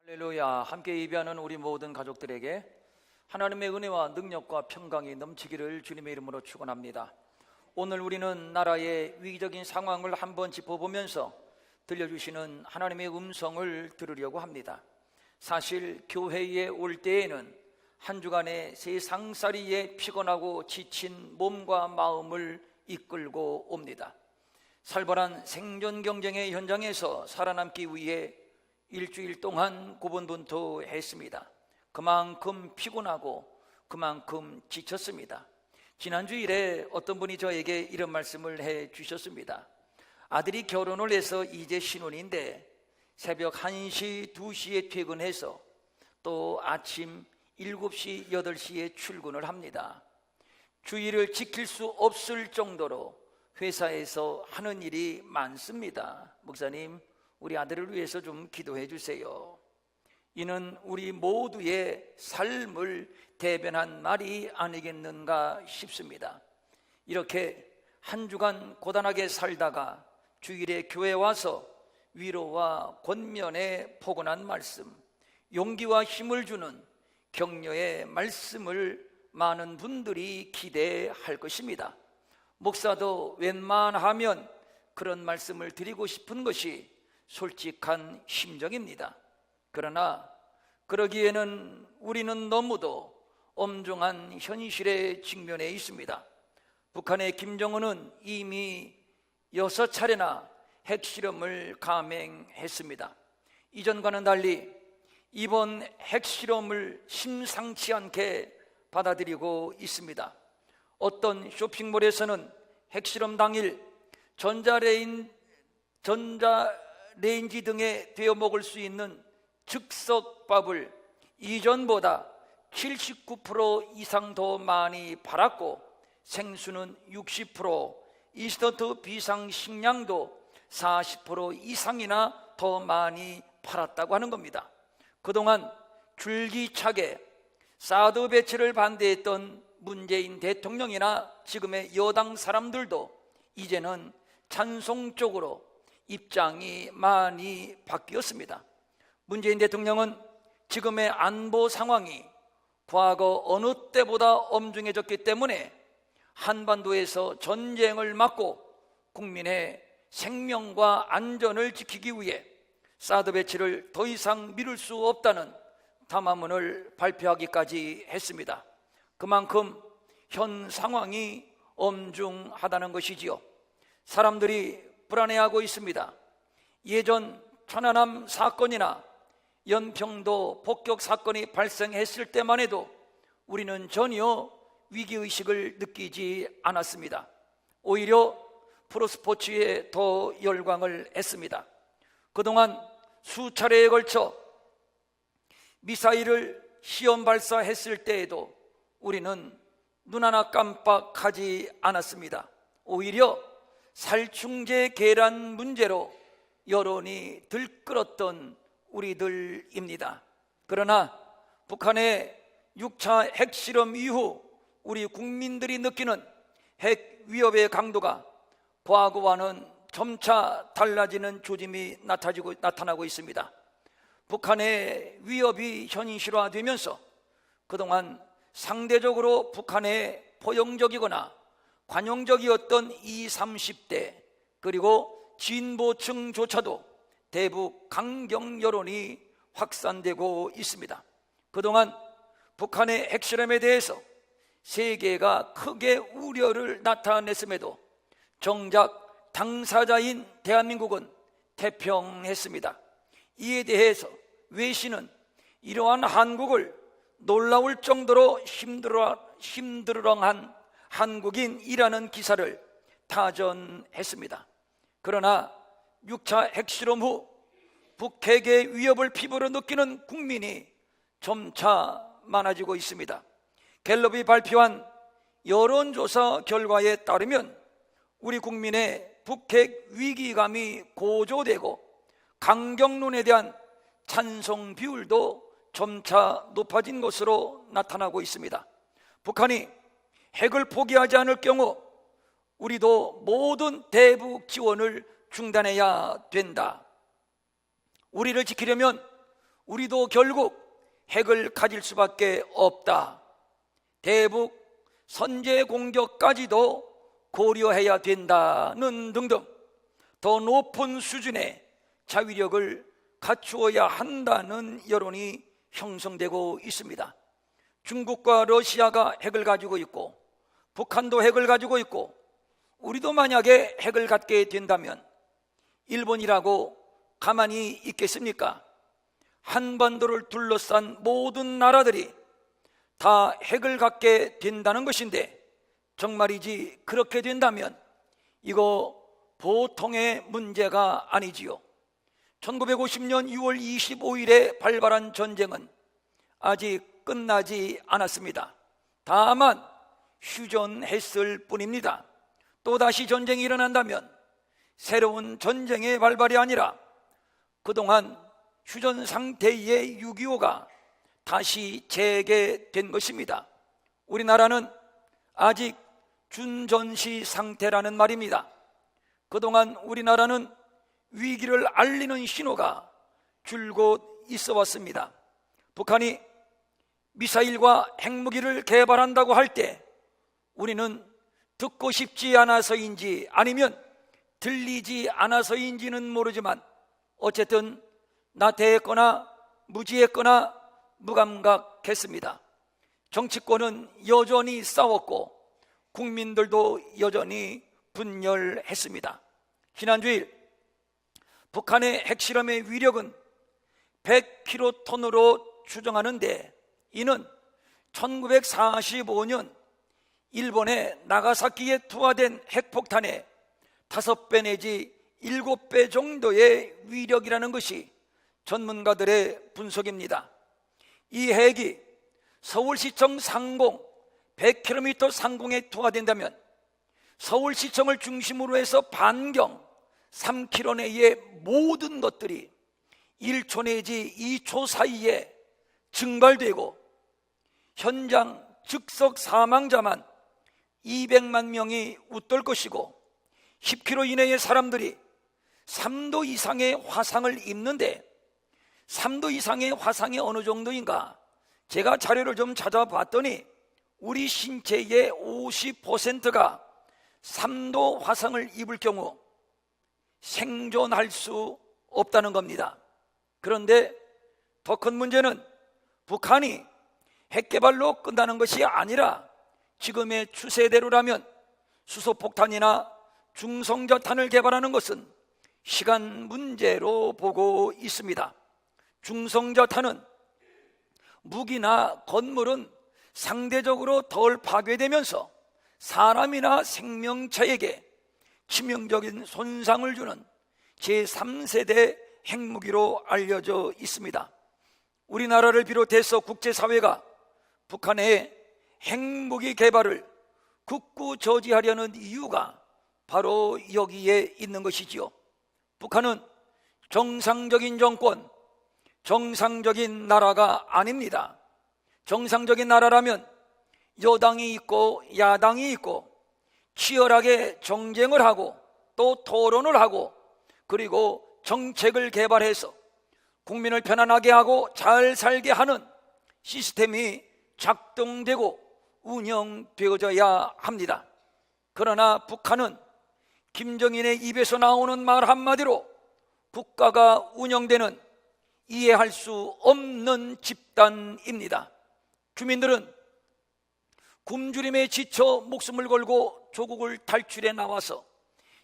할렐루야. 함께 예배하는 우리 모든 가족들에게 하나님의 은혜와 능력과 평강이 넘치기를 주님의 이름으로 축원합니다. 오늘 우리는 나라의 위기적인 상황을 한번 짚어보면서 들려주시는 하나님의 음성을 들으려고 합니다. 사실 교회에 올 때에는 한 주간의 세상살이에 피곤하고 지친 몸과 마음을 이끌고 옵니다. 살벌한 생존 경쟁의 현장에서 살아남기 위해 일주일 동안 고군분투했습니다. 그만큼 피곤하고 그만큼 지쳤습니다. 지난주일에 어떤 분이 저에게 이런 말씀을 해 주셨습니다. 아들이 결혼을 해서 이제 신혼인데 새벽 1시, 2시에 퇴근해서 또 아침 7시, 8시에 출근을 합니다. 주의를 지킬 수 없을 정도로 회사에서 하는 일이 많습니다. 목사님, 우리 아들을 위해서 좀 기도해 주세요. 이는 우리 모두의 삶을 대변한 말이 아니겠는가 싶습니다. 이렇게 한 주간 고단하게 살다가 주일에 교회 와서 위로와 권면의 포근한 말씀, 용기와 힘을 주는 격려의 말씀을 많은 분들이 기대할 것입니다. 목사도 웬만하면 그런 말씀을 드리고 싶은 것이 솔직한 심정입니다. 그러나 그러기에는 우리는 너무도 엄중한 현실에 직면해 있습니다. 북한의 김정은은 이미 6차례나 핵실험을 감행했습니다. 이전과는 달리 이번 핵실험을 심상치 않게 받아들이고 있습니다. 어떤 쇼핑몰에서는 핵실험 당일 전자레인지 등에 데워 먹을 수 있는 즉석밥을 이전보다 79% 이상 더 많이 팔았고, 생수는 60%, 인스턴트 비상식량도 40% 이상이나 더 많이 팔았다고 하는 겁니다. 그동안 줄기차게 사드 배치를 반대했던 문재인 대통령이나 지금의 여당 사람들도 이제는 찬송 쪽으로 입장이 많이 바뀌었습니다. 문재인 대통령은 지금의 안보 상황이 과거 어느 때보다 엄중해졌기 때문에 한반도에서 전쟁을 막고 국민의 생명과 안전을 지키기 위해 사드 배치를 더 이상 미룰 수 없다는 담화문을 발표하기까지 했습니다. 그만큼 현 상황이 엄중하다는 것이지요. 사람들이 불안해하고 있습니다. 예전 천안함 사건이나 연평도 폭격 사건이 발생했을 때만 해도 우리는 전혀 위기의식을 느끼지 않았습니다. 오히려 프로스포츠에 더 열광을 했습니다. 그동안 수차례에 걸쳐 미사일을 시험 발사했을 때에도 우리는 눈 하나 깜빡하지 않았습니다. 오히려 살충제 계란 문제로 여론이 들끓었던 우리들입니다. 그러나 북한의 6차 핵실험 이후 우리 국민들이 느끼는 핵 위협의 강도가 과거와는 점차 달라지는 조짐이 나타나고 있습니다. 북한의 위협이 현실화되면서 그동안 상대적으로 북한에 포용적이거나 관용적이었던 20, 30대 그리고 진보층조차도 대북 강경 여론이 확산되고 있습니다. 그동안 북한의 핵실험에 대해서 세계가 크게 우려를 나타냈음에도 정작 당사자인 대한민국은 태평했습니다. 이에 대해서 외신은 이러한 한국을 놀라울 정도로 힘들어한 한국인이라는 기사를 타전했습니다. 그러나 6차 핵실험 후 북핵의 위협을 피부로 느끼는 국민이 점차 많아지고 있습니다. 갤럽이 발표한 여론조사 결과에 따르면 우리 국민의 북핵 위기감이 고조되고 강경론에 대한 찬성 비율도 점차 높아진 것으로 나타나고 있습니다. 북한이 핵을 포기하지 않을 경우 우리도 모든 대북 지원을 중단해야 된다. 우리를 지키려면 우리도 결국 핵을 가질 수밖에 없다. 대북 선제 공격까지도 고려해야 된다는 등등 더 높은 수준의 자위력을 갖추어야 한다는 여론이 형성되고 있습니다. 중국과 러시아가 핵을 가지고 있고 북한도 핵을 가지고 있고 우리도 만약에 핵을 갖게 된다면 일본이라고 가만히 있겠습니까? 한반도를 둘러싼 모든 나라들이 다 핵을 갖게 된다는 것인데 정말이지 그렇게 된다면 이거 보통의 문제가 아니지요. 1950년 6월 25일에 발발한 전쟁은 아직 끝나지 않았습니다. 다만 휴전했을 뿐입니다. 또다시 전쟁이 일어난다면 새로운 전쟁의 발발이 아니라 그동안 휴전 상태의 6.25가 다시 재개된 것입니다. 우리나라는 아직 준전시 상태라는 말입니다. 그동안 우리나라는 위기를 알리는 신호가 줄곧 있어 왔습니다. 북한이 미사일과 핵무기를 개발한다고 할 때 우리는 듣고 싶지 않아서인지 아니면 들리지 않아서인지는 모르지만 어쨌든 나태했거나 무지했거나 무감각했습니다. 정치권은 여전히 싸웠고 국민들도 여전히 분열했습니다. 지난주일 북한의 핵실험의 위력은 100킬로톤으로 추정하는데 이는 1945년 일본의 나가사키에 투하된 핵폭탄의 5배 내지 7배 정도의 위력이라는 것이 전문가들의 분석입니다. 이 핵이 서울시청 상공 100km 상공에 투하된다면 서울시청을 중심으로 해서 반경 3km 내의 모든 것들이 1초 내지 2초 사이에 증발되고 현장 즉석 사망자만 200만 명이 웃돌 것이고 10km 이내의 사람들이 3도 이상의 화상을 입는데 3도 이상의 화상이 어느 정도인가? 제가 자료를 좀 찾아봤더니 우리 신체의 50%가 3도 화상을 입을 경우 생존할 수 없다는 겁니다. 그런데 더 큰 문제는 북한이 핵개발로 끝나는 것이 아니라 지금의 추세대로라면 수소폭탄이나 중성자탄을 개발하는 것은 시간 문제로 보고 있습니다. 중성자탄은 무기나 건물은 상대적으로 덜 파괴되면서 사람이나 생명체에게 치명적인 손상을 주는 제3세대 핵무기로 알려져 있습니다. 우리나라를 비롯해서 국제사회가 북한의 핵무기 개발을 극구 저지하려는 이유가 바로 여기에 있는 것이지요. 북한은 정상적인 정권, 정상적인 나라가 아닙니다. 정상적인 나라라면 여당이 있고 야당이 있고 치열하게 정쟁을 하고 또 토론을 하고 그리고 정책을 개발해서 국민을 편안하게 하고 잘 살게 하는 시스템이 작동되고 운영되어져야 합니다. 그러나 북한은 김정인의 입에서 나오는 말 한마디로 국가가 운영되는 이해할 수 없는 집단입니다. 주민들은 굶주림에 지쳐 목숨을 걸고 조국을 탈출해 나와서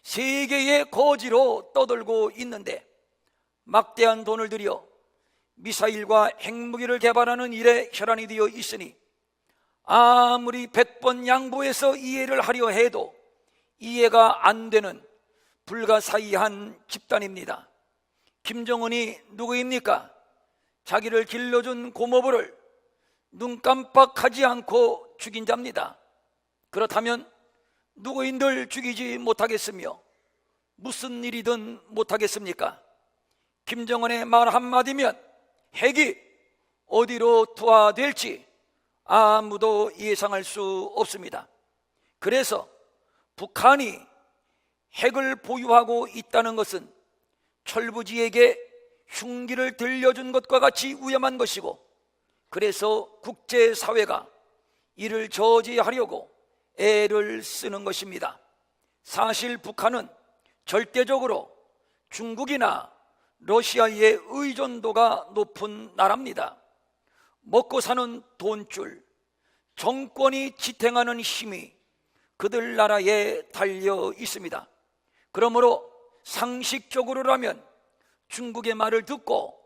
세계의 거지로 떠들고 있는데 막대한 돈을 들여 미사일과 핵무기를 개발하는 일에 혈안이 되어 있으니 아무리 100번 양보해서 이해를 하려 해도 이해가 안 되는 불가사의한 집단입니다. 김정은이 누구입니까? 자기를 길러준 고모부를 눈 깜빡하지 않고 죽인 자입니다. 그렇다면 누구인들 죽이지 못하겠으며 무슨 일이든 못하겠습니까? 김정은의 말 한마디면 핵이 어디로 투하될지 아무도 예상할 수 없습니다. 그래서 북한이 핵을 보유하고 있다는 것은 철부지에게 흉기를 들려준 것과 같이 위험한 것이고, 그래서 국제사회가 이를 저지하려고 애를 쓰는 것입니다. 사실 북한은 절대적으로 중국이나 러시아의 의존도가 높은 나라입니다. 먹고 사는 돈줄, 정권이 지탱하는 힘이 그들 나라에 달려 있습니다. 그러므로 상식적으로라면 중국의 말을 듣고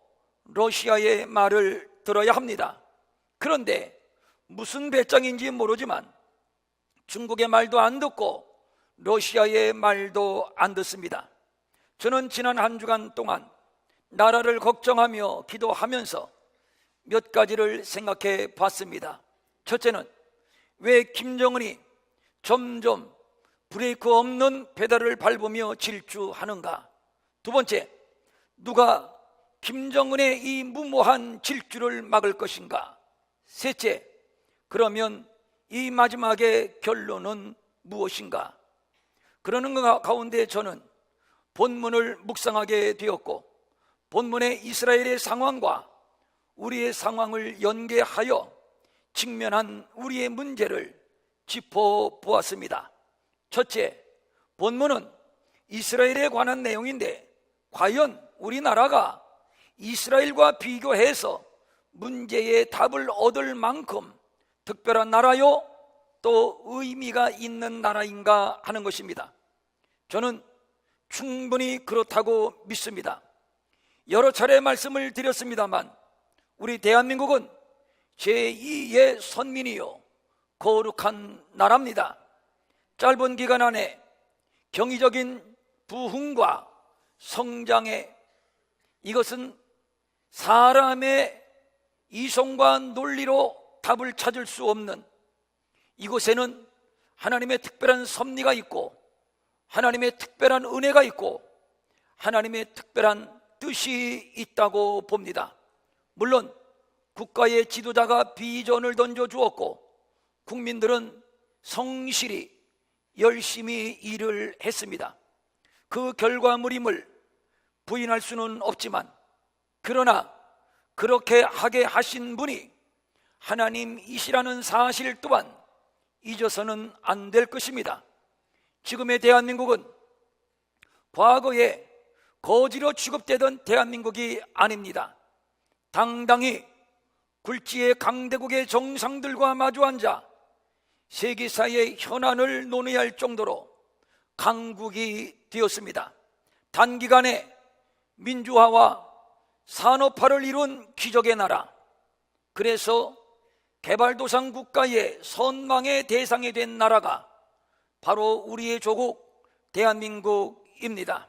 러시아의 말을 들어야 합니다. 그런데 무슨 배짱인지 모르지만 중국의 말도 안 듣고 러시아의 말도 안 듣습니다. 저는 지난 한 주간 동안 나라를 걱정하며 기도하면서 몇 가지를 생각해 봤습니다. 첫째는 왜 김정은이 점점 브레이크 없는 페달을 밟으며 질주하는가? 두 번째, 누가 김정은의 이 무모한 질주를 막을 것인가? 셋째, 그러면 이 마지막의 결론은 무엇인가? 그러는 가운데 저는 본문을 묵상하게 되었고, 본문의 이스라엘의 상황과 우리의 상황을 연계하여 직면한 우리의 문제를 짚어보았습니다. 첫째, 본문은 이스라엘에 관한 내용인데 과연 우리나라가 이스라엘과 비교해서 문제의 답을 얻을 만큼 특별한 나라요? 또 의미가 있는 나라인가 하는 것입니다. 저는 충분히 그렇다고 믿습니다. 여러 차례 말씀을 드렸습니다만 우리 대한민국은 제2의 선민이요 거룩한 나라입니다. 짧은 기간 안에 경이적인 부흥과 성장에, 이것은 사람의 이성과 논리로 답을 찾을 수 없는, 이곳에는 하나님의 특별한 섭리가 있고 하나님의 특별한 은혜가 있고 하나님의 특별한 뜻이 있다고 봅니다. 물론 국가의 지도자가 비전을 던져주었고 국민들은 성실히 열심히 일을 했습니다. 그 결과물임을 부인할 수는 없지만, 그러나 그렇게 하게 하신 분이 하나님이시라는 사실 또한 잊어서는 안 될 것입니다. 지금의 대한민국은 과거에 거지로 취급되던 대한민국이 아닙니다. 당당히 굴지의 강대국의 정상들과 마주 앉아 세계사의 현안을 논의할 정도로 강국이 되었습니다. 단기간에 민주화와 산업화를 이룬 기적의 나라, 그래서 개발도상 국가의 선망의 대상이 된 나라가 바로 우리의 조국 대한민국입니다.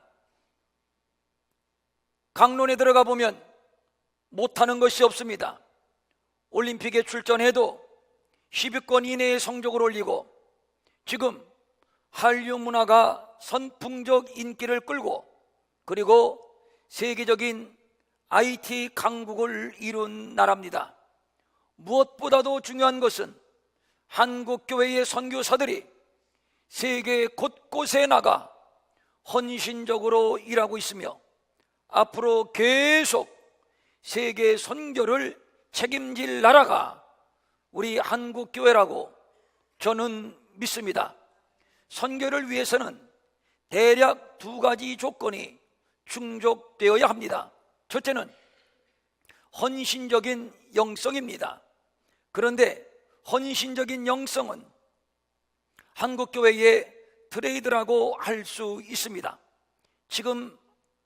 강론에 들어가 보면 못하는 것이 없습니다. 올림픽에 출전해도 10위권 이내의 성적을 올리고, 지금 한류 문화가 선풍적 인기를 끌고, 그리고 세계적인 IT 강국을 이룬 나라입니다. 무엇보다도 중요한 것은 한국교회의 선교사들이 세계 곳곳에 나가 헌신적으로 일하고 있으며 앞으로 계속 세계 선교를 책임질 나라가 우리 한국교회라고 저는 믿습니다. 선교를 위해서는 대략 두 가지 조건이 충족되어야 합니다. 첫째는 헌신적인 영성입니다. 그런데 헌신적인 영성은 한국교회의 트레이드라고 할 수 있습니다. 지금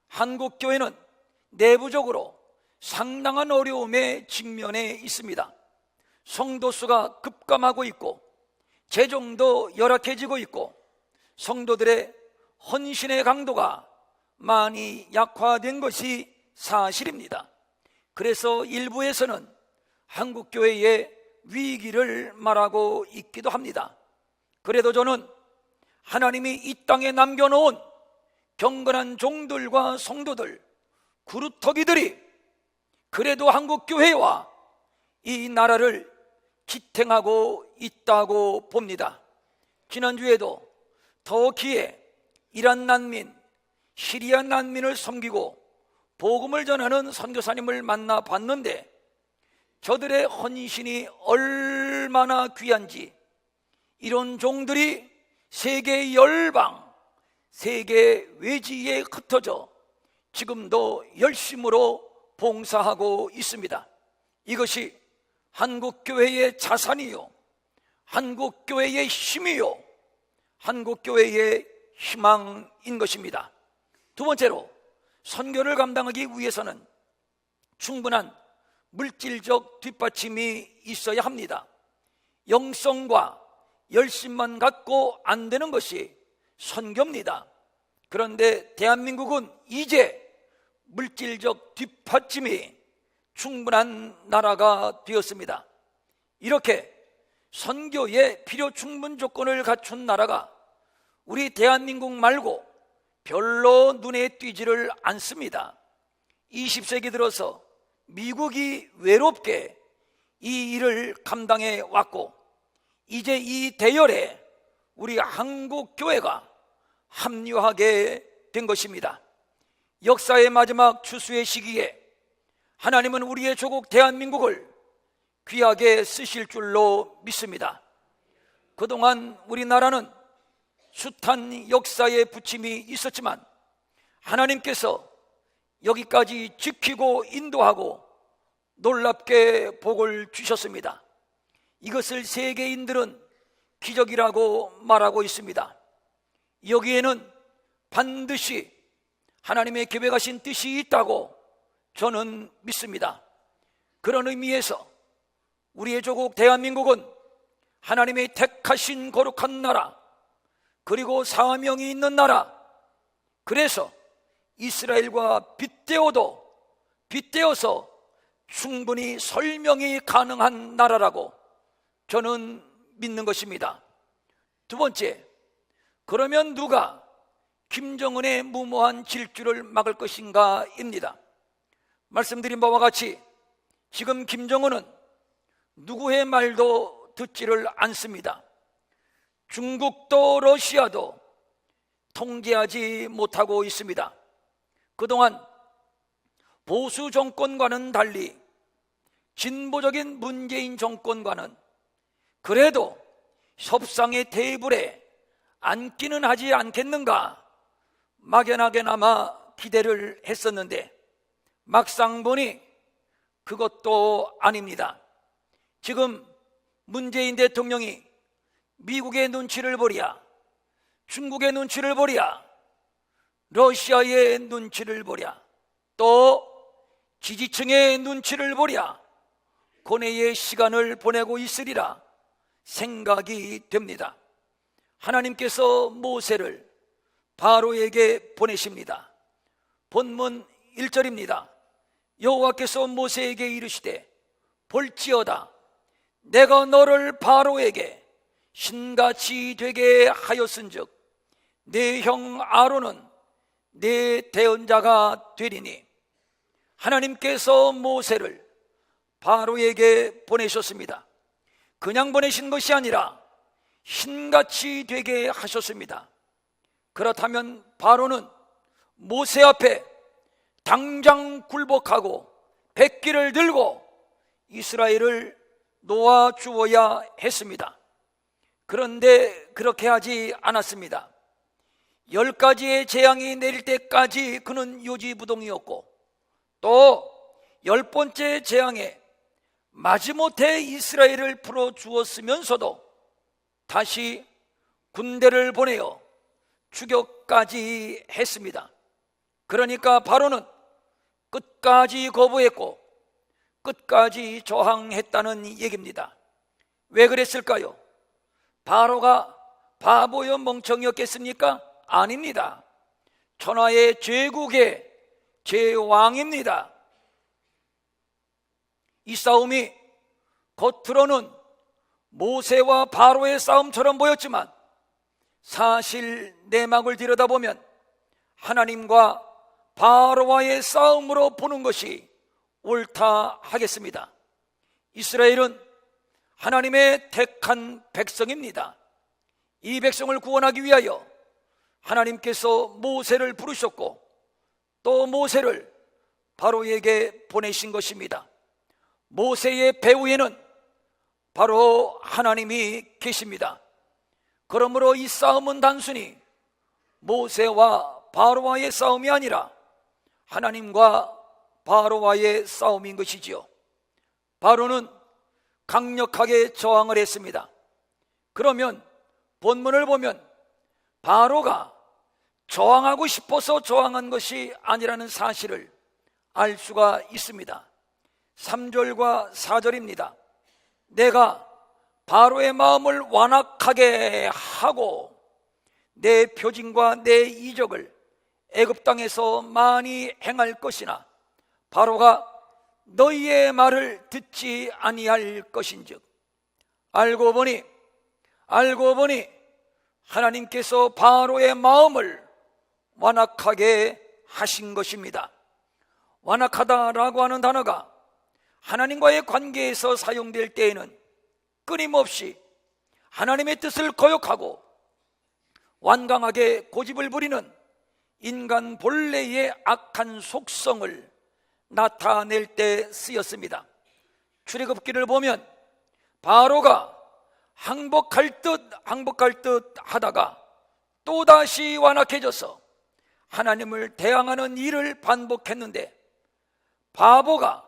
한국교회는 내부적으로 상당한 어려움에 직면해 있습니다. 성도 수가 급감하고 있고 재정도 열악해지고 있고 성도들의 헌신의 강도가 많이 약화된 것이 사실입니다. 그래서 일부에서는 한국교회의 위기를 말하고 있기도 합니다. 그래도 저는 하나님이 이 땅에 남겨놓은 경건한 종들과 성도들, 구루터기들이 그래도 한국교회와 이 나라를 지탱하고 있다고 봅니다. 지난주에도 터키에 이란 난민, 시리아 난민을 섬기고 복음을 전하는 선교사님을 만나 봤는데 저들의 헌신이 얼마나 귀한지, 이런 종들이 세계 열방, 세계 외지에 흩어져 지금도 열심으로 봉사하고 있습니다. 이것이 한국교회의 자산이요, 한국교회의 힘이요, 한국교회의 희망인 것입니다. 두 번째로, 선교를 감당하기 위해서는 충분한 물질적 뒷받침이 있어야 합니다. 영성과 열심만 갖고 안 되는 것이 선교입니다. 그런데 대한민국은 이제 물질적 뒷받침이 충분한 나라가 되었습니다. 이렇게 선교의 필요 충분 조건을 갖춘 나라가 우리 대한민국 말고 별로 눈에 띄지를 않습니다. 20세기 들어서 미국이 외롭게 이 일을 감당해 왔고, 이제 이 대열에 우리 한국교회가 합류하게 된 것입니다. 역사의 마지막 추수의 시기에 하나님은 우리의 조국 대한민국을 귀하게 쓰실 줄로 믿습니다. 그동안 우리나라는 숱한 역사의 부침이 있었지만 하나님께서 여기까지 지키고 인도하고 놀랍게 복을 주셨습니다. 이것을 세계인들은 기적이라고 말하고 있습니다. 여기에는 반드시 하나님의 계획하신 뜻이 있다고 저는 믿습니다. 그런 의미에서 우리의 조국 대한민국은 하나님의 택하신 거룩한 나라, 그리고 사명이 있는 나라, 그래서 이스라엘과 빗대어서 충분히 설명이 가능한 나라라고 저는 믿는 것입니다. 두 번째, 그러면 누가 김정은의 무모한 질주를 막을 것인가 입니다. 말씀드린 바와 같이 지금 김정은은 누구의 말도 듣지를 않습니다. 중국도 러시아도 통제하지 못하고 있습니다. 그동안 보수 정권과는 달리 진보적인 문재인 정권과는 그래도 협상의 테이블에 앉기는 하지 않겠는가 막연하게나마 기대를 했었는데 막상 보니 그것도 아닙니다. 지금 문재인 대통령이 미국의 눈치를 보랴, 중국의 눈치를 보랴, 러시아의 눈치를 보랴, 또 지지층의 눈치를 보랴, 고뇌의 시간을 보내고 있으리라 생각이 됩니다. 하나님께서 모세를 바로에게 보내십니다. 본문 1절입니다. 여호와께서 모세에게 이르시되 볼지어다 내가 너를 바로에게 신같이 되게 하였은즉 내 형 아론은 내 대언자가 되리니. 하나님께서 모세를 바로에게 보내셨습니다. 그냥 보내신 것이 아니라 신같이 되게 하셨습니다. 그렇다면 바로는 모세 앞에 당장 굴복하고 백기를 들고 이스라엘을 놓아주어야 했습니다. 그런데 그렇게 하지 않았습니다. 10가지의 재앙이 내릴 때까지 그는 요지부동이었고, 또 10번째 재앙에 마지못해 이스라엘을 풀어주었으면서도 다시 군대를 보내어 추격까지 했습니다. 그러니까 바로는 끝까지 거부했고 끝까지 저항했다는 얘기입니다. 왜 그랬을까요? 바로가 바보여 멍청이였겠습니까? 아닙니다. 천하의 제국의 제왕입니다. 이 싸움이 겉으로는 모세와 바로의 싸움처럼 보였지만 사실 내막을 들여다보면 하나님과 바로와의 싸움으로 보는 것이 옳다 하겠습니다. 이스라엘은 하나님의 택한 백성입니다. 이 백성을 구원하기 위하여 하나님께서 모세를 부르셨고 또 모세를 바로에게 보내신 것입니다. 모세의 배후에는 바로 하나님이 계십니다. 그러므로 이 싸움은 단순히 모세와 바로와의 싸움이 아니라 하나님과 바로와의 싸움인 것이지요. 바로는 강력하게 저항을 했습니다. 그러면 본문을 보면 바로가 저항하고 싶어서 저항한 것이 아니라는 사실을 알 수가 있습니다. 3절과 4절입니다. 내가 바로의 마음을 완악하게 하고 내 표징과 내 이적을 애굽 땅에서 많이 행할 것이나 바로가 너희의 말을 듣지 아니할 것인즉. 알고 보니 하나님께서 바로의 마음을 완악하게 하신 것입니다. 완악하다라고 하는 단어가 하나님과의 관계에서 사용될 때에는 끊임없이 하나님의 뜻을 거역하고 완강하게 고집을 부리는 인간 본래의 악한 속성을 나타낼 때 쓰였습니다. 출애굽기를 보면 바로가 항복할 듯 하다가 또다시 완악해져서 하나님을 대항하는 일을 반복했는데 바로가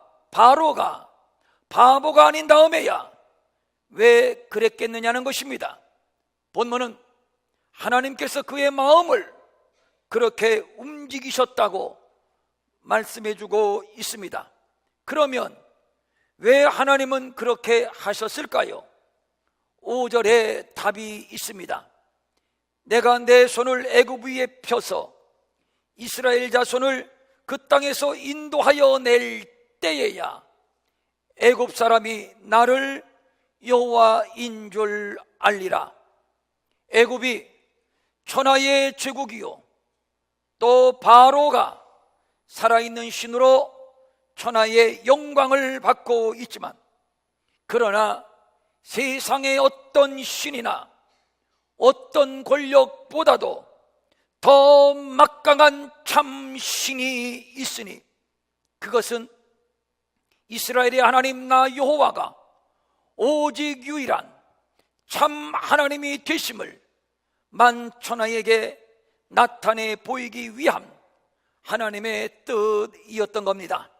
바보가 아닌 다음에야 왜 그랬겠느냐는 것입니다. 본문은 하나님께서 그의 마음을 그렇게 움직이셨다고 말씀해주고 있습니다. 그러면 왜 하나님은 그렇게 하셨을까요? 5절에 답이 있습니다. 내가 내 손을 애굽 위에 펴서 이스라엘 자손을 그 땅에서 인도하여 낼 때에야 애굽 사람이 나를 여호와인 줄 알리라. 애굽이 천하의 제국이요 또 바로가 살아있는 신으로 천하의 영광을 받고 있지만, 그러나 세상의 어떤 신이나 어떤 권력보다도 더 막강한 참신이 있으니 그것은 이스라엘의 하나님 나 여호와가 오직 유일한 참 하나님이 되심을 만천하에게 나타내 보이기 위함 하나님의 뜻이었던 겁니다.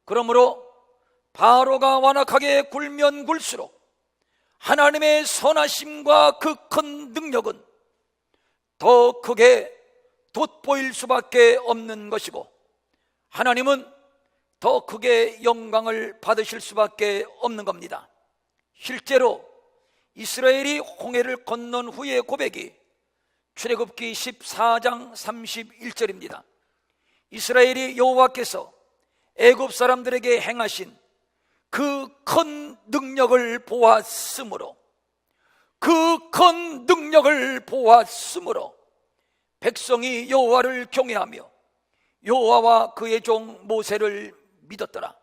그러므로 바로가 완악하게 굴면 굴수록 하나님의 선하심과 그 큰 능력은 더 크게 돋보일 수밖에 없는 것이고, 하나님은 더 크게 영광을 받으실 수밖에 없는 겁니다. 실제로 이스라엘이 홍해를 건넌 후의 고백이 출애굽기 14장 31절입니다. 이스라엘이 여호와께서 애굽 사람들에게 행하신 그 큰 능력을 보았으므로 백성이 여호와를 경외하며 여호와와 그의 종 모세를 믿었더라.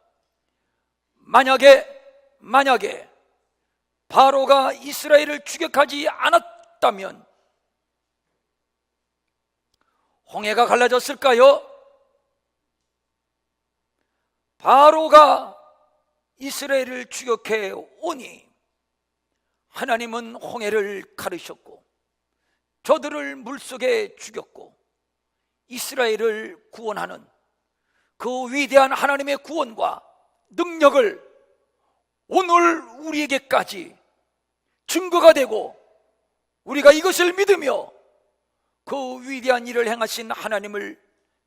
만약에 바로가 이스라엘을 추격하지 않았다면 홍해가 갈라졌을까요? 바로가 이스라엘을 추격해 오니 하나님은 홍해를 가르셨고 저들을 물속에 죽였고 이스라엘을 구원하는 그 위대한 하나님의 구원과 능력을 오늘 우리에게까지 증거가 되고 우리가 이것을 믿으며 그 위대한 일을 행하신 하나님을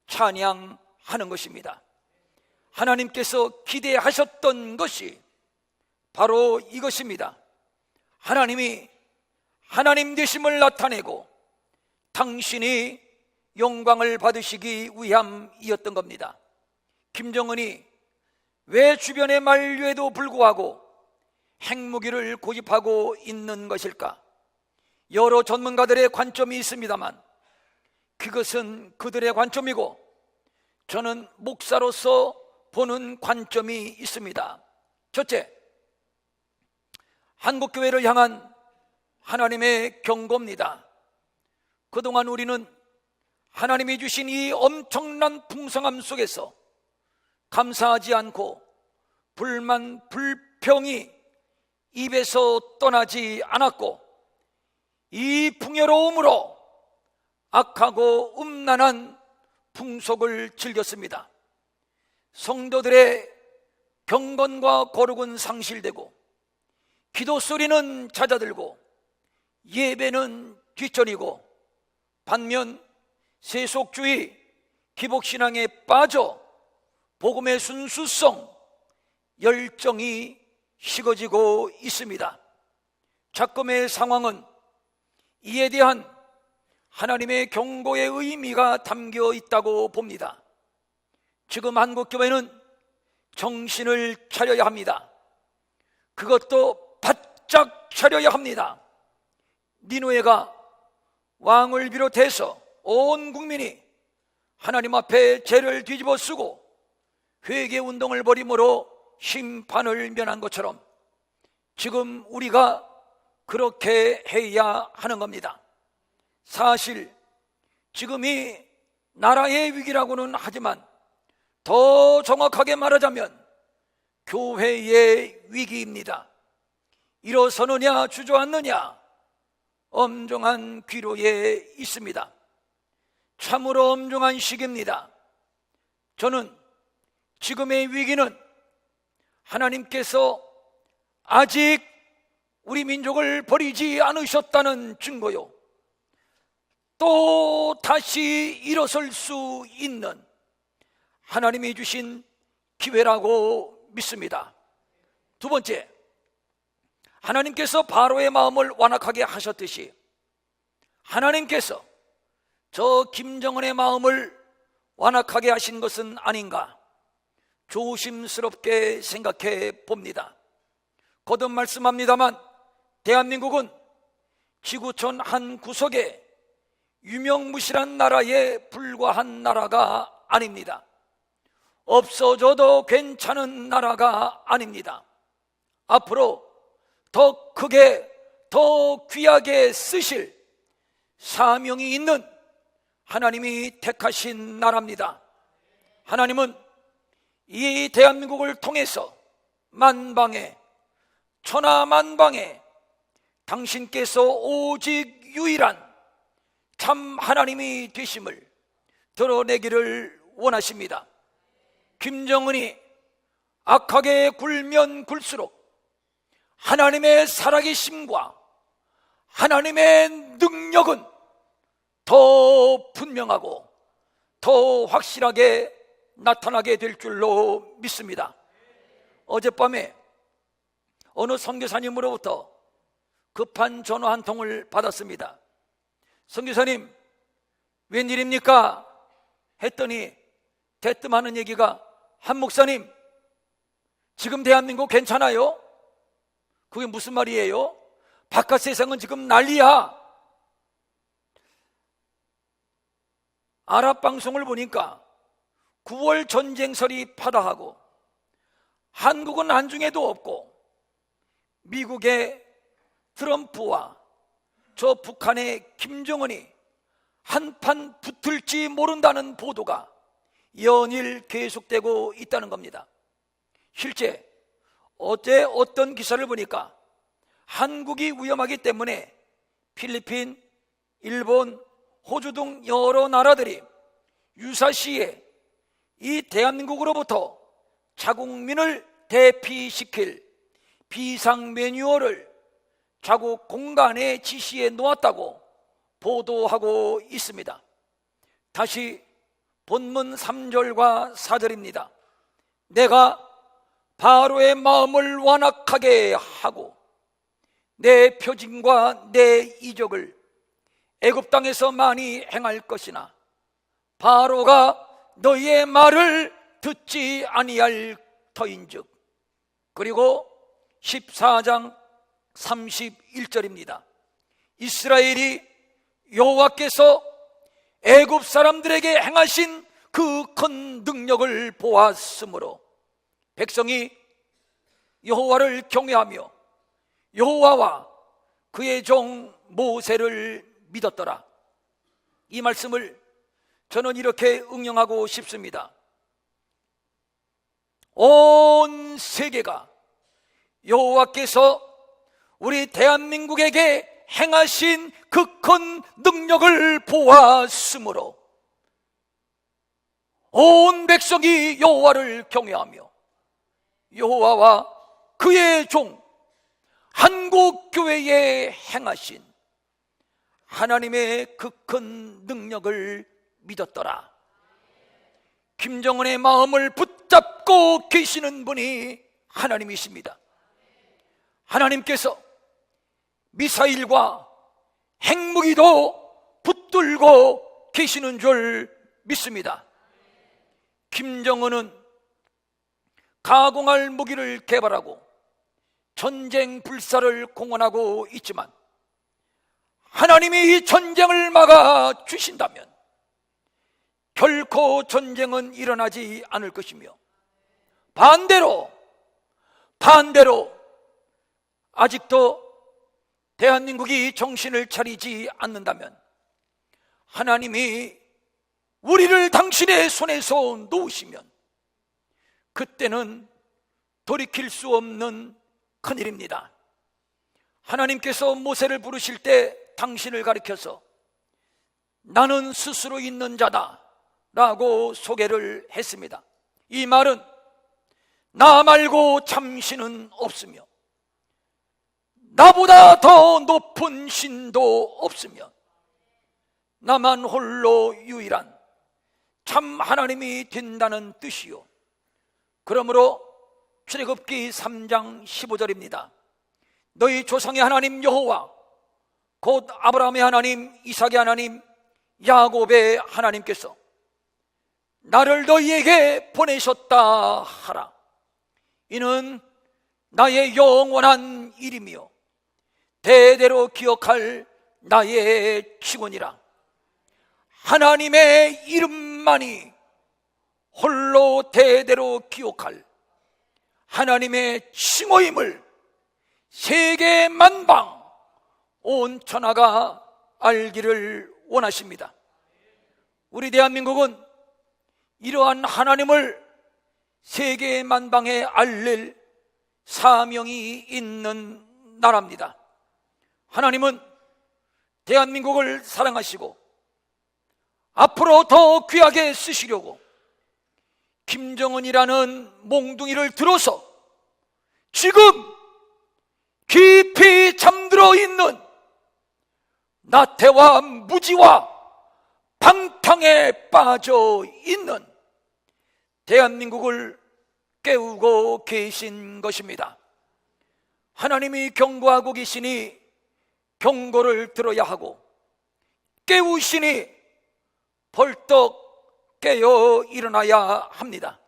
찬양하는 것입니다. 하나님께서 기대하셨던 것이 바로 이것입니다. 하나님이 하나님 되심을 나타내고 당신이 영광을 받으시기 위함이었던 겁니다. 김정은이 왜 주변의 만류에도 불구하고 핵무기를 고집하고 있는 것일까? 여러 전문가들의 관점이 있습니다만 그것은 그들의 관점이고 저는 목사로서 보는 관점이 있습니다. 첫째, 한국교회를 향한 하나님의 경고입니다. 그동안 우리는 하나님이 주신 이 엄청난 풍성함 속에서 감사하지 않고 불만 불평이 입에서 떠나지 않았고 이 풍요로움으로 악하고 음란한 풍속을 즐겼습니다. 성도들의 경건과 거룩은 상실되고 기도 소리는 잦아들고 예배는 뒷전이고 반면 세속주의 기복신앙에 빠져 복음의 순수성, 열정이 식어지고 있습니다. 작금의 상황은 이에 대한 하나님의 경고의 의미가 담겨 있다고 봅니다. 지금 한국교회는 정신을 차려야 합니다. 그것도 바짝 차려야 합니다. 니느웨가 왕을 비롯해서 온 국민이 하나님 앞에 죄를 뒤집어 쓰고 회개운동을 벌임으로 심판을 면한 것처럼 지금 우리가 그렇게 해야 하는 겁니다. 사실 지금이 나라의 위기라고는 하지만 더 정확하게 말하자면 교회의 위기입니다. 일어서느냐 주저앉느냐 엄중한 기로에 있습니다. 참으로 엄중한 시기입니다. 저는 지금의 위기는 하나님께서 아직 우리 민족을 버리지 않으셨다는 증거요, 또 다시 일어설 수 있는 하나님이 주신 기회라고 믿습니다. 두 번째, 하나님께서 바로의 마음을 완악하게 하셨듯이 하나님께서 저 김정은의 마음을 완악하게 하신 것은 아닌가 조심스럽게 생각해 봅니다. 거듭 말씀합니다만 대한민국은 지구촌 한 구석에 유명무실한 나라에 불과한 나라가 아닙니다. 없어져도 괜찮은 나라가 아닙니다. 앞으로 더 크게 더 귀하게 쓰실 사명이 있는 하나님이 택하신 나라입니다. 하나님은 이 대한민국을 통해서 만방에 천하만방에 당신께서 오직 유일한 참 하나님이 되심을 드러내기를 원하십니다. 김정은이 악하게 굴면 굴수록 하나님의 살아계심과 하나님의 능력은 더 분명하고 더 확실하게 나타나게 될 줄로 믿습니다. 어젯밤에 어느 선교사님으로부터 급한 전화 한 통을 받았습니다. 선교사님, 웬일입니까? 했더니 대뜸하는 얘기가, 한 목사님, 지금 대한민국 괜찮아요? 그게 무슨 말이에요? 바깥 세상은 지금 난리야. 아랍 방송을 보니까 9월 전쟁설이 파다하고 한국은 안중에도 없고 미국의 트럼프와 저 북한의 김정은이 한판 붙을지 모른다는 보도가 연일 계속되고 있다는 겁니다. 실제 어제 어떤 기사를 보니까 한국이 위험하기 때문에 필리핀, 일본, 호주 등 여러 나라들이 유사시에 이 대한민국으로부터 자국민을 대피시킬 비상 매뉴얼을 자국 공간에 지시해 놓았다고 보도하고 있습니다. 다시 본문 3절과 4절입니다. 내가 바로의 마음을 완악하게 하고 내 표징과 내 이적을 애굽 땅에서 많이 행할 것이나 바로가 너희의 말을 듣지 아니할 터인즉. 그리고 14장 31절입니다. 이스라엘이 여호와께서 애굽 사람들에게 행하신 그 큰 능력을 보았으므로 백성이 여호와를 경외하며 여호와와 그의 종 모세를 믿었더라. 이 말씀을 저는 이렇게 응용하고 싶습니다. 온 세계가 여호와께서 우리 대한민국에게 행하신 그 큰 능력을 보았으므로 온 백성이 여호와를 경외하며 여호와와 그의 종 한국교회에 행하신 하나님의 그 큰 능력을 믿었더라. 김정은의 마음을 붙잡고 계시는 분이 하나님이십니다. 하나님께서 미사일과 핵무기도 붙들고 계시는 줄 믿습니다. 김정은은 가공할 무기를 개발하고 전쟁 불사를 공언하고 있지만 하나님이 이 전쟁을 막아 주신다면 결코 전쟁은 일어나지 않을 것이며 반대로 아직도 대한민국이 정신을 차리지 않는다면 하나님이 우리를 당신의 손에서 놓으시면 그때는 돌이킬 수 없는 큰일입니다. 하나님께서 모세를 부르실 때 당신을 가리켜서 나는 스스로 있는 자다 라고 소개를 했습니다. 이 말은 나 말고 참신은 없으며 나보다 더 높은 신도 없으며 나만 홀로 유일한 참 하나님이 된다는 뜻이요, 그러므로 출애굽기 3장 15절입니다. 너희 조상의 하나님 여호와 곧 아브라함의 하나님, 이삭의 하나님, 야곱의 하나님께서 나를 너희에게 보내셨다 하라. 이는 나의 영원한 일이며 대대로 기억할 나의 직원이라. 하나님의 이름만이 홀로 대대로 기억할 하나님의 칭호임을 세계 만방 온 천하가 알기를 원하십니다. 우리 대한민국은 이러한 하나님을 세계 만방에 알릴 사명이 있는 나라입니다. 하나님은 대한민국을 사랑하시고 앞으로 더 귀하게 쓰시려고 김정은이라는 몽둥이를 들어서 지금 깊이 잠들어 있는 나태와 무지와 방탕에 빠져 있는 대한민국을 깨우고 계신 것입니다. 하나님이 경고하고 계시니 경고를 들어야 하고 깨우시니 벌떡 깨어 일어나야 합니다.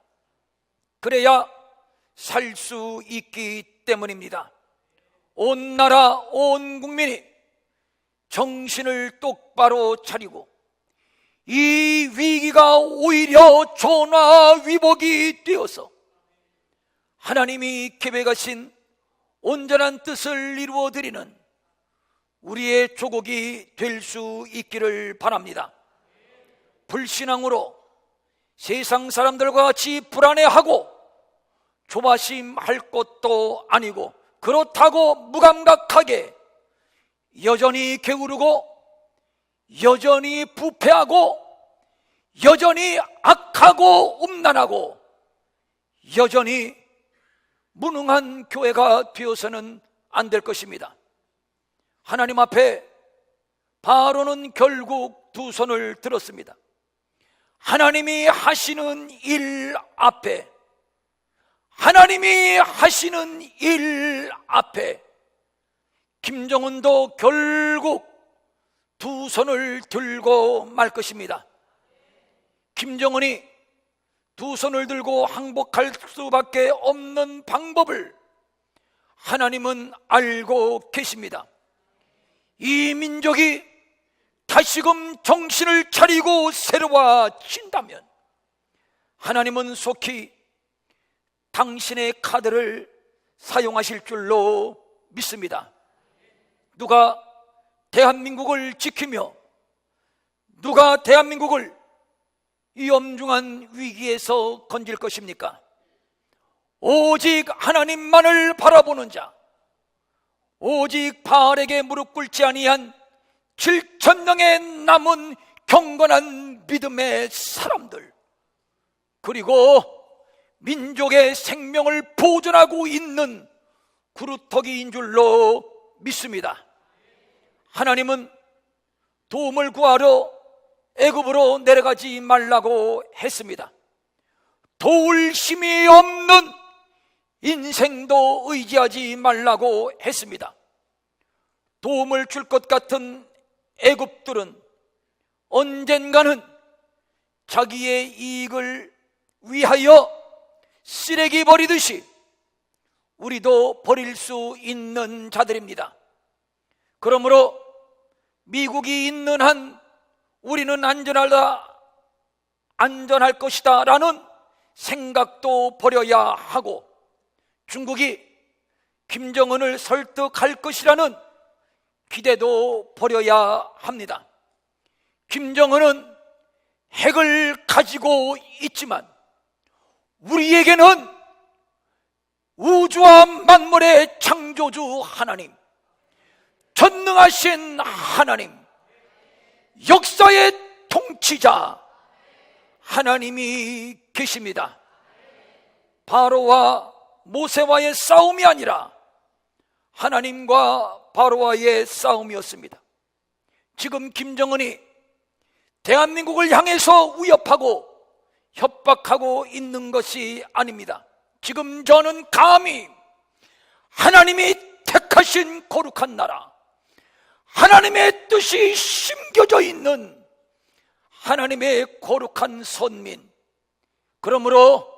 그래야 살 수 있기 때문입니다. 온 나라 온 국민이 정신을 똑바로 차리고 이 위기가 오히려 전화위복이 되어서 하나님이 계획하신 온전한 뜻을 이루어드리는 우리의 조국이 될 수 있기를 바랍니다. 불신앙으로 세상 사람들과 같이 불안해하고 조바심할 것도 아니고 그렇다고 무감각하게 여전히 게으르고 여전히 부패하고 여전히 악하고 음란하고 여전히 무능한 교회가 되어서는 안 될 것입니다. 하나님 앞에 바로는 결국 두 손을 들었습니다. 하나님이 하시는 일 앞에, 하나님이 하시는 일 앞에 김정은도 결국 두 손을 들고 말 것입니다. 김정은이 두 손을 들고 항복할 수밖에 없는 방법을 하나님은 알고 계십니다. 이 민족이 다시금 정신을 차리고 새로워진다면 하나님은 속히 당신의 카드를 사용하실 줄로 믿습니다. 누가 대한민국을 지키며 누가 대한민국을 이 엄중한 위기에서 건질 것입니까? 오직 하나님만을 바라보는 자, 오직 바알에게 무릎 꿇지 아니한 7,000명의 남은 경건한 믿음의 사람들, 그리고 민족의 생명을 보존하고 있는 구루터기인 줄로 믿습니다. 하나님은 도움을 구하러 애굽으로 내려가지 말라고 했습니다. 도울 힘이 없는 인생도 의지하지 말라고 했습니다. 도움을 줄 것 같은 애굽들은 언젠가는 자기의 이익을 위하여 쓰레기 버리듯이 우리도 버릴 수 있는 자들입니다. 그러므로 미국이 있는 한 우리는 안전할 것이다 라는 생각도 버려야 하고, 중국이 김정은을 설득할 것이라는 기대도 버려야 합니다. 김정은은 핵을 가지고 있지만 우리에게는 우주와 만물의 창조주 하나님, 전능하신 하나님, 역사의 통치자 하나님이 계십니다. 바로와 모세와의 싸움이 아니라 하나님과 바로와의 싸움이었습니다. 지금 김정은이 대한민국을 향해서 위협하고 협박하고 있는 것이 아닙니다. 지금 저는 감히 하나님이 택하신 거룩한 나라, 하나님의 뜻이 심겨져 있는 하나님의 거룩한 선민, 그러므로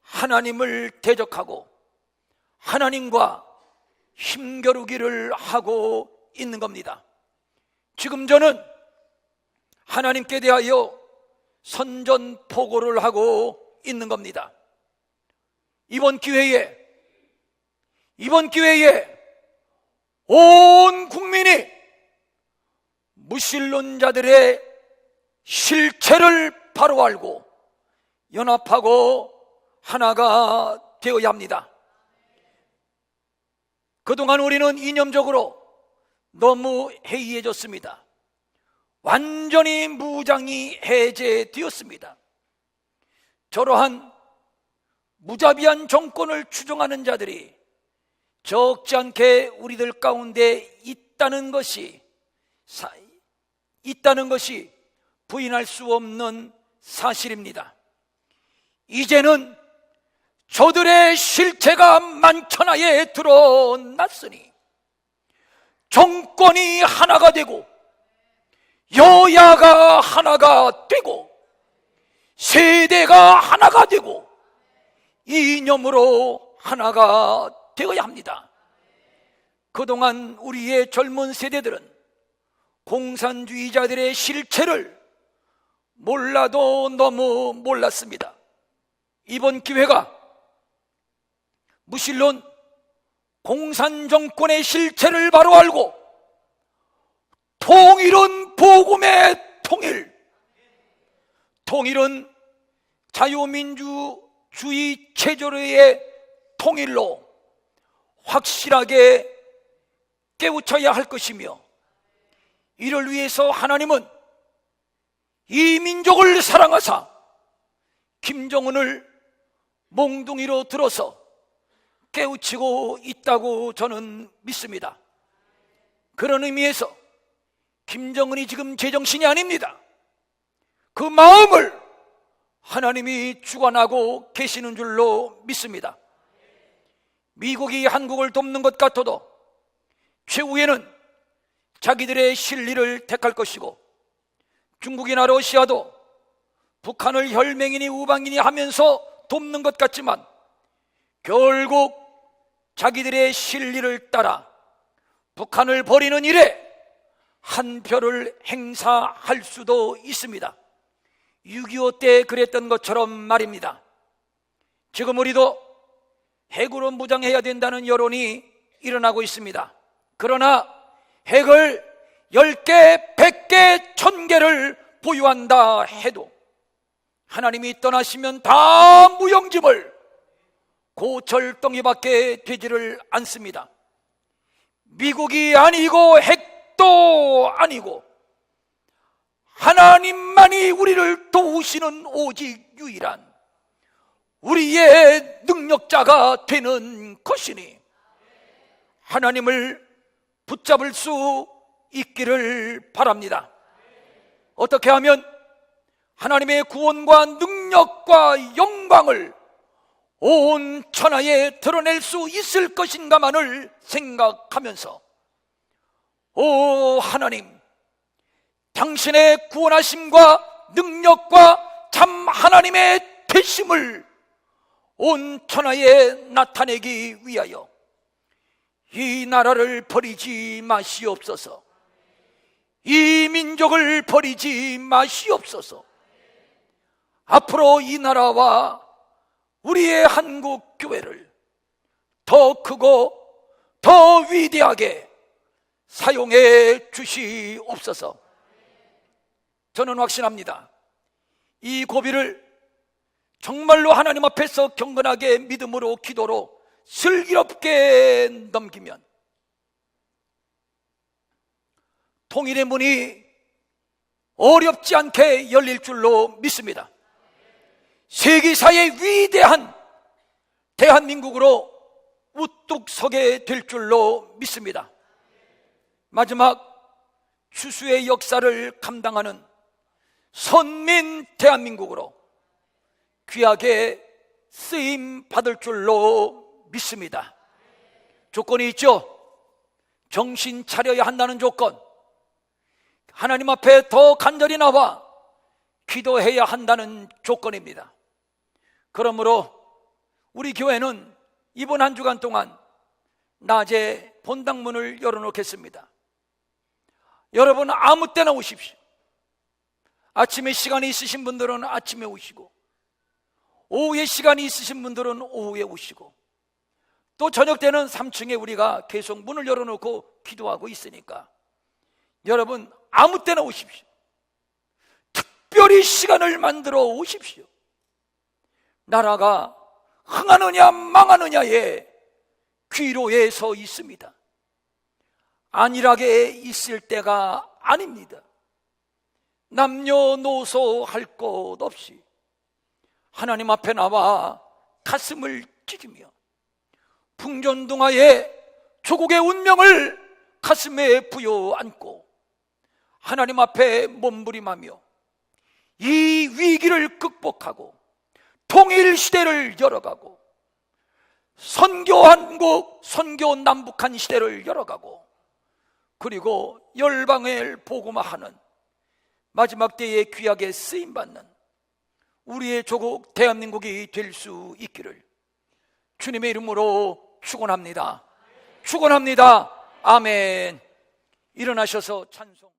하나님을 대적하고 하나님과 힘겨루기를 하고 있는 겁니다. 지금 저는 하나님께 대하여 선전포고를 하고 있는 겁니다. 이번 기회에 온 국민이 무신론자들의 실체를 바로 알고 연합하고 하나가 되어야 합니다. 그동안 우리는 이념적으로 너무 해이해졌습니다. 완전히 무장이 해제되었습니다. 저러한 무자비한 정권을 추종하는 자들이 적지 않게 우리들 가운데 있다는 것이 부인할 수 없는 사실입니다. 이제는 저들의 실체가 만천하에 드러났으니 정권이 하나가 되고 여야가 하나가 되고 세대가 하나가 되고 이념으로 하나가 되어야 합니다. 그동안 우리의 젊은 세대들은 공산주의자들의 실체를 몰라도 너무 몰랐습니다. 이번 기회가 무신론 공산정권의 실체를 바로 알고 통일은 복음의 통일은 자유민주주의 체제의 통일로 확실하게 깨우쳐야 할 것이며, 이를 위해서 하나님은 이 민족을 사랑하사 김정은을 몽둥이로 들어서 깨우치고 있다고 저는 믿습니다. 그런 의미에서 김정은이 지금 제정신이 아닙니다. 그 마음을 하나님이 주관하고 계시는 줄로 믿습니다. 미국이 한국을 돕는 것 같아도 최후에는 자기들의 실리를 택할 것이고, 중국이나 러시아도 북한을 혈맹이니 우방이니 하면서 돕는 것 같지만 결국 자기들의 실리를 따라 북한을 버리는 일에 한 표를 행사할 수도 있습니다. 6.25 때 그랬던 것처럼 말입니다. 지금 우리도 핵으로 무장해야 된다는 여론이 일어나고 있습니다. 그러나 핵을 10개, 100개, 1000개를 보유한다 해도 하나님이 떠나시면 다 무용지물, 고철덩이밖에 되지를 않습니다. 미국이 아니고 핵도 아니고 하나님만이 우리를 도우시는 오직 유일한 우리의 능력자가 되는 것이니 하나님을 붙잡을 수 있기를 바랍니다. 어떻게 하면 하나님의 구원과 능력과 영광을 온 천하에 드러낼 수 있을 것인가만을 생각하면서 오 하나님, 당신의 구원하심과 능력과 참 하나님의 되심을 온 천하에 나타내기 위하여 이 나라를 버리지 마시옵소서. 이 민족을 버리지 마시옵소서. 앞으로 이 나라와 우리의 한국 교회를 더 크고 더 위대하게 사용해 주시옵소서. 저는 확신합니다. 이 고비를 정말로 하나님 앞에서 경건하게 믿음으로 기도로 슬기롭게 넘기면 통일의 문이 어렵지 않게 열릴 줄로 믿습니다. 세계사의 위대한 대한민국으로 우뚝 서게 될 줄로 믿습니다. 마지막 추수의 역사를 감당하는 선민 대한민국으로 귀하게 쓰임 받을 줄로 믿습니다. 조건이 있죠. 정신 차려야 한다는 조건, 하나님 앞에 더 간절히 나와 기도해야 한다는 조건입니다. 그러므로 우리 교회는 이번 한 주간 동안 낮에 본당문을 열어놓겠습니다. 여러분 아무 때나 오십시오. 아침에 시간이 있으신 분들은 아침에 오시고, 오후에 시간이 있으신 분들은 오후에 오시고, 또 저녁 때는 3층에 우리가 계속 문을 열어놓고 기도하고 있으니까 여러분 아무 때나 오십시오. 특별히 시간을 만들어 오십시오. 나라가 흥하느냐 망하느냐에 귀로에 서 있습니다. 안일하게 있을 때가 아닙니다. 남녀노소 할 것 없이 하나님 앞에 나와 가슴을 찢으며 풍전등화에 조국의 운명을 가슴에 부여안고 하나님 앞에 몸부림하며 이 위기를 극복하고 통일시대를 열어가고 선교한국, 선교남북한 시대를 열어가고 그리고 열방을 복음화하는 마지막 때에 귀하게 쓰임받는 우리의 조국 대한민국이 될 수 있기를 주님의 이름으로 축원합니다. 축원합니다. 아멘. 일어나셔서 찬송.